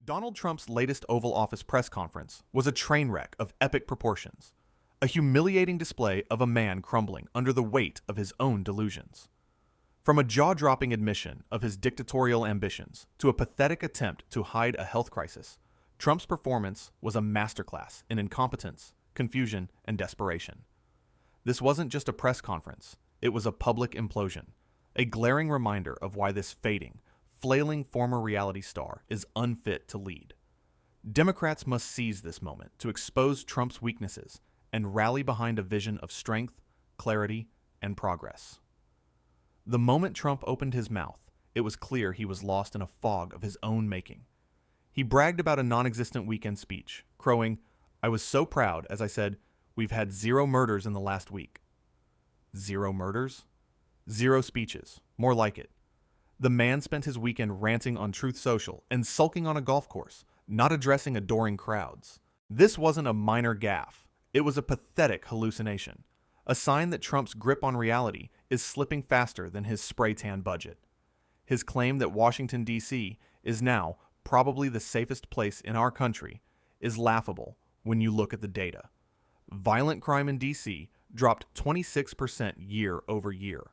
Donald Trump's latest Oval Office press conference was a train wreck of epic proportions, a humiliating display of a man crumbling under the weight of his own delusions. From a jaw-dropping admission of his dictatorial ambitions to a pathetic attempt to hide a health crisis, Trump's performance was a masterclass in incompetence, confusion, and desperation. This wasn't just a press conference, it was a public implosion, a glaring reminder of why this fading, flailing former reality star is unfit to lead. Democrats must seize this moment to expose Trump's weaknesses and rally behind a vision of strength, clarity, and progress. The moment Trump opened his mouth, it was clear he was lost in a fog of his own making. He bragged about a non-existent weekend speech, crowing, "I was so proud as I said, we've had 0 murders in the last week." 0 murders? 0 speeches, more like it. The man spent his weekend ranting on Truth Social and sulking on a golf course, not addressing adoring crowds. This wasn't a minor gaffe. It was a pathetic hallucination, a sign that Trump's grip on reality is slipping faster than his spray tan budget. His claim that Washington, D.C. is now probably the safest place in our country is laughable when you look at the data. Violent crime in D.C. dropped 26% year over year,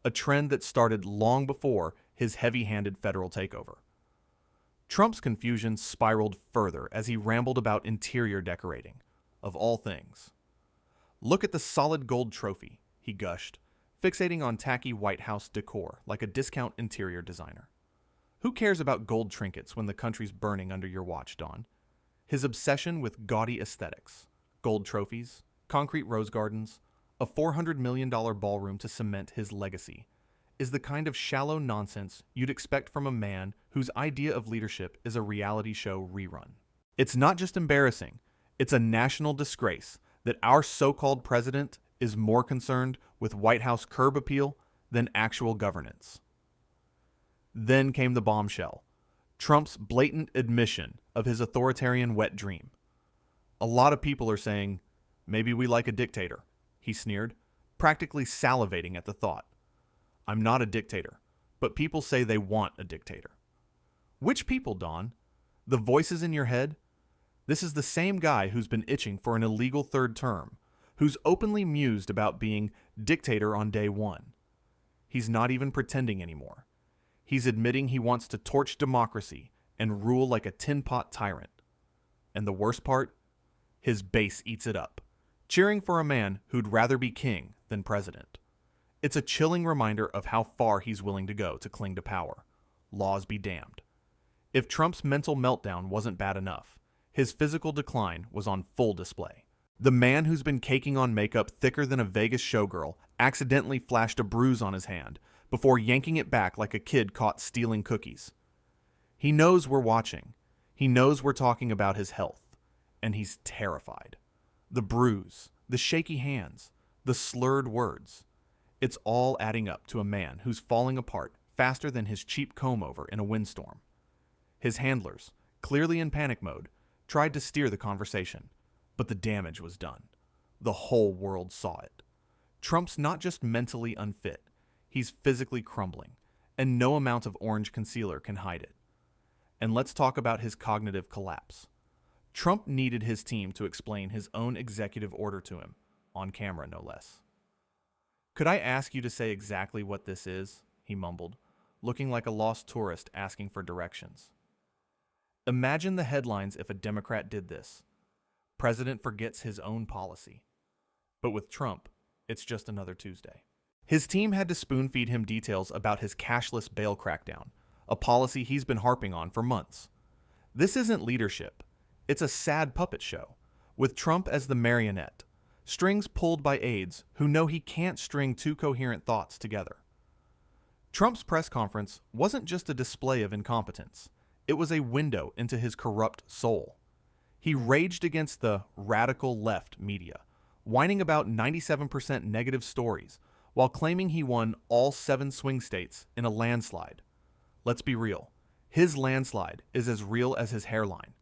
a trend that started long before his heavy-handed federal takeover. Trump's confusion spiraled further as he rambled about interior decorating, of all things. "Look at the solid gold trophy," he gushed, fixating on tacky White House decor like a discount interior designer. Who cares about gold trinkets when the country's burning under your watch, Don? His obsession with gaudy aesthetics, gold trophies, concrete rose gardens, a $400 million ballroom to cement his legacy, is the kind of shallow nonsense you'd expect from a man whose idea of leadership is a reality show rerun. It's not just embarrassing, it's a national disgrace that our so-called president is more concerned with White House curb appeal than actual governance. Then came the bombshell, Trump's blatant admission of his authoritarian wet dream. "A lot of people are saying, maybe we like a dictator," he sneered, practically salivating at the thought. "I'm not a dictator, but people say they want a dictator." Which people, Don? The voices in your head? This is the same guy who's been itching for an illegal third term, who's openly mused about being dictator on day one. He's not even pretending anymore. He's admitting he wants to torch democracy and rule like a tin-pot tyrant. And the worst part? His base eats it up, cheering for a man who'd rather be king than president. It's a chilling reminder of how far he's willing to go to cling to power. Laws be damned. If Trump's mental meltdown wasn't bad enough, his physical decline was on full display. The man who's been caking on makeup thicker than a Vegas showgirl accidentally flashed a bruise on his hand before yanking it back like a kid caught stealing cookies. He knows we're watching. He knows we're talking about his health, and he's terrified. The bruise, the shaky hands, the slurred words. It's all adding up to a man who's falling apart faster than his cheap comb-over in a windstorm. His handlers, clearly in panic mode, tried to steer the conversation, but the damage was done. The whole world saw it. Trump's not just mentally unfit, he's physically crumbling, and no amount of orange concealer can hide it. And let's talk about his cognitive collapse. Trump needed his team to explain his own executive order to him, on camera no less. "Could I ask you to say exactly what this is?" he mumbled, looking like a lost tourist asking for directions. Imagine the headlines if a Democrat did this. President forgets his own policy. But with Trump, it's just another Tuesday. His team had to spoon-feed him details about his cashless bail crackdown, a policy he's been harping on for months. This isn't leadership. It's a sad puppet show, with Trump as the marionette, strings pulled by aides who know he can't string 2 coherent thoughts together. Trump's press conference wasn't just a display of incompetence. It was a window into his corrupt soul. He raged against the radical left media, whining about 97% negative stories, while claiming he won all 7 swing states in a landslide. Let's be real. His landslide is as real as his hairline.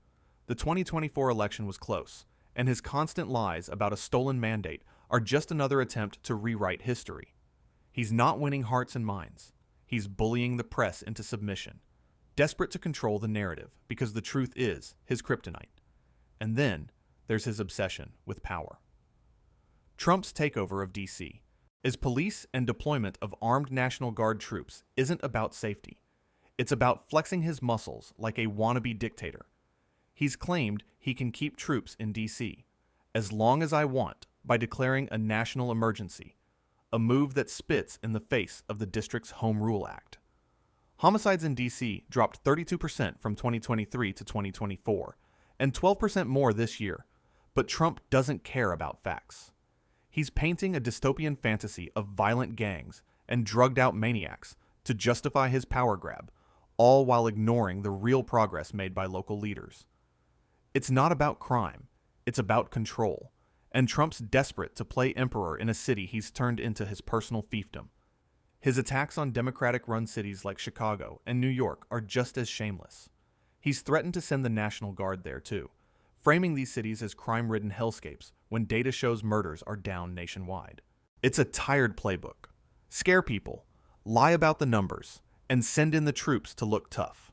The 2024 election was close, and his constant lies about a stolen mandate are just another attempt to rewrite history. He's not winning hearts and minds. He's bullying the press into submission. desperate to control the narrative because the truth is his kryptonite. And then there's his obsession with power. Trump's takeover of D.C. His police and deployment of armed National Guard troops isn't about safety. It's about flexing his muscles like a wannabe dictator. He's claimed he can keep troops in D.C. as long as I want by declaring a national emergency, a move that spits in the face of the district's Home Rule Act. Homicides in D.C. dropped 32% from 2023 to 2024, and 12% more this year, but Trump doesn't care about facts. He's painting a dystopian fantasy of violent gangs and drugged-out maniacs to justify his power grab, all while ignoring the real progress made by local leaders. It's not about crime, it's about control, and Trump's desperate to play emperor in a city he's turned into his personal fiefdom. His attacks on Democratic-run cities like Chicago and New York are just as shameless. He's threatened to send the National Guard there too, framing these cities as crime-ridden hellscapes when data shows murders are down nationwide. It's a tired playbook. Scare people, lie about the numbers, and send in the troops to look tough.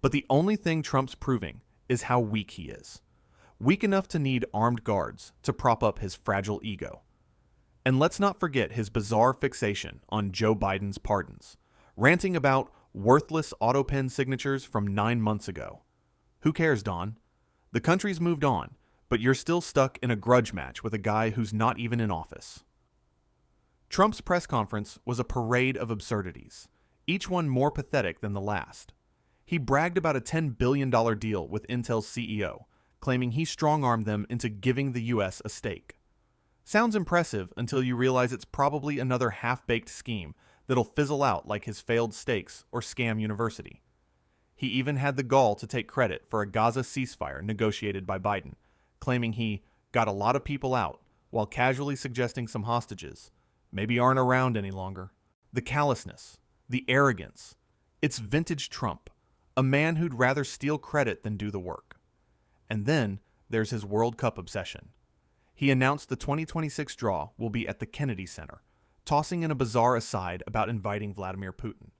But the only thing Trump's proving is how weak he is. Weak enough to need armed guards to prop up his fragile ego. And let's not forget his bizarre fixation on Joe Biden's pardons, ranting about worthless auto-pen signatures from 9 months ago. Who cares, Don? The country's moved on, but you're still stuck in a grudge match with a guy who's not even in office. Trump's press conference was a parade of absurdities, each one more pathetic than the last. He bragged about a $10 billion deal with Intel's CEO, claiming he strong-armed them into giving the U.S. a stake. Sounds impressive until you realize it's probably another half-baked scheme that'll fizzle out like his failed stakes or scam university. He even had the gall to take credit for a Gaza ceasefire negotiated by Biden, claiming he got a lot of people out while casually suggesting some hostages maybe aren't around any longer. The callousness, the arrogance, it's vintage Trump, a man who'd rather steal credit than do the work. And then there's his World Cup obsession. He announced the 2026 draw will be at the Kennedy Center, tossing in a bizarre aside about inviting Vladimir Putin.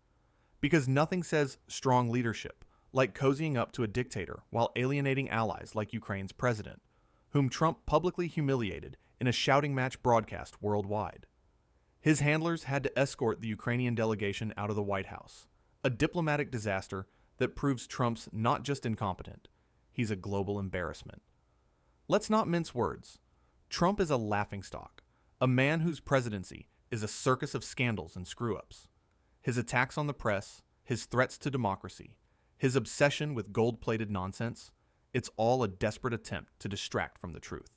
Because nothing says strong leadership like cozying up to a dictator while alienating allies like Ukraine's president, whom Trump publicly humiliated in a shouting match broadcast worldwide. His handlers had to escort the Ukrainian delegation out of the White House, a diplomatic disaster that proves Trump's not just incompetent, he's a global embarrassment. Let's not mince words. Trump is a laughingstock, a man whose presidency is a circus of scandals and screw-ups. His attacks on the press, his threats to democracy, his obsession with gold-plated nonsense, it's all a desperate attempt to distract from the truth.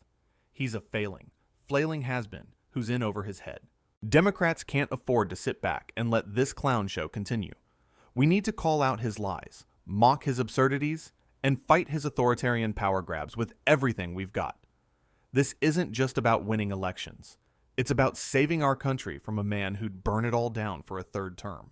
He's a flailing has-been who's in over his head. Democrats can't afford to sit back and let this clown show continue. We need to call out his lies, mock his absurdities, and fight his authoritarian power grabs with everything we've got. This isn't just about winning elections. It's about saving our country from a man who'd burn it all down for a third term.